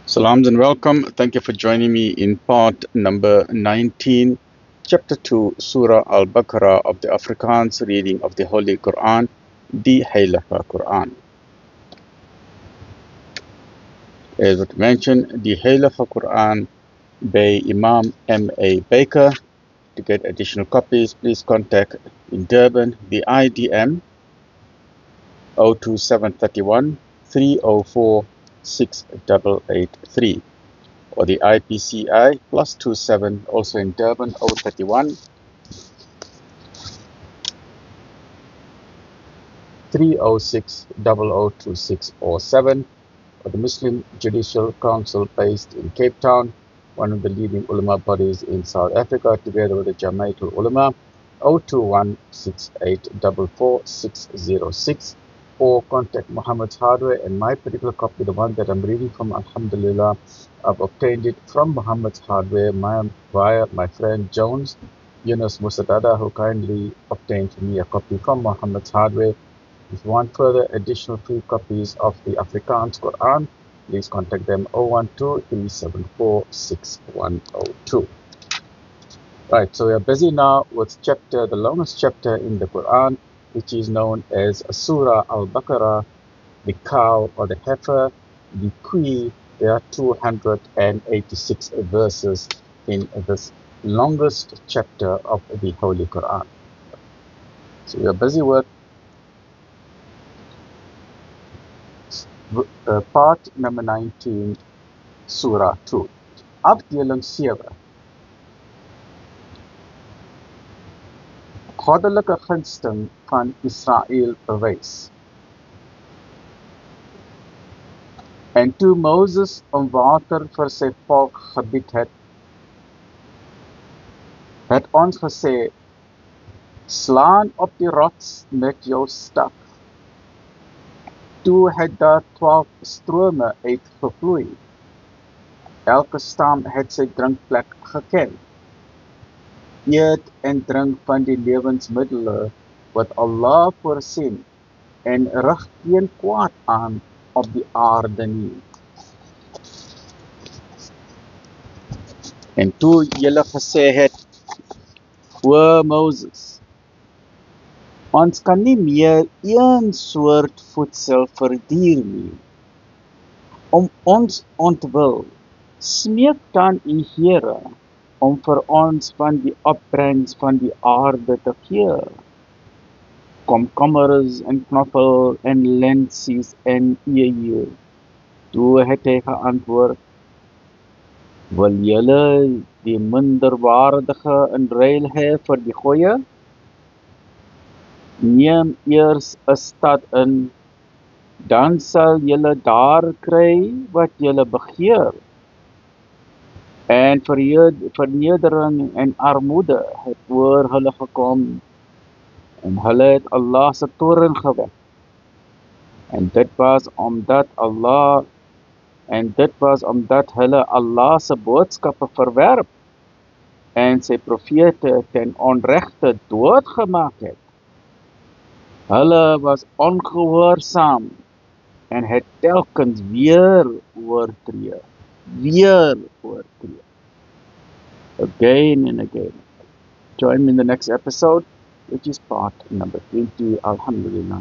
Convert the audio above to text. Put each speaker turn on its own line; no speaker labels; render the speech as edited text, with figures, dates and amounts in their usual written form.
Salams and welcome. Thank you for joining me in part number 19, chapter 2, Surah Al-Baqarah of the Afrikaans reading of the Holy Quran, the Heilige Quran. As was mentioned, the Heilige Quran by Imam M.A. Baker. To get additional copies, please contact in Durban the IDM 02731 304 6883. Or the IPCI +27, also in Durban 031 306 0026 or 7, or the Muslim Judicial Council based in Cape Town, one of the leading ulama bodies in South Africa, together with the Jamaitul Ulama 021 6844 606, or contact Muhammad's Hardware. And my particular copy, the one that I'm reading from, Alhamdulillah, I've obtained it from Muhammad's Hardware via my friend Jones Yunus Musadada, who kindly obtained for me a copy from Muhammad's Hardware. If you want further additional free copies of the Afrikaans Quran, please contact them 012-374-6102. Right, so we are busy now with the longest chapter in the Quran, which is known as Surah Al-Baqarah, the cow or the heifer, the kui. There are 286 verses in this longest chapter of the Holy Quran. So we are busy with part number 19, Surah 2. Afdeling 7. Goddelijke gunsten van Israël bewys. En toe Moses om water vir sy volk gebied het ons gesê, slaan op die rots met jou staf. Toe het daar 12 strome uitgevloei. Elke stam het sy drinkplek geken. Eet en drink van die lewensmiddele wat Allah voorsien en rig geen kwaad aan op die aarde nie. En toe julle gesê het, o Moses, ons kan nie meer een soort voedsel verdier nie. Om ons ontwil, smeek dan die Here om vir ons van die opbrengs van die aarde te gee. Komkommers en knoffel en lentsies en eie. Toe het hy geantwoord, wil julle die minderwaardige in ruil hê vir die goeie? Neem eers 'n stad in, dan sal julle daar kry wat julle begeer. En vernedering en armoede het oor hulle gekom, en hulle het Allah se toorn gewek. En dit was omdat hulle Allah se boodskappe verwerp en sy profete ten onregte doodgemaak het. Hulle was ongehoorsaam en het telkens weer oortree. Again and again. Join me in the next episode, which is part number 20. Alhamdulillah.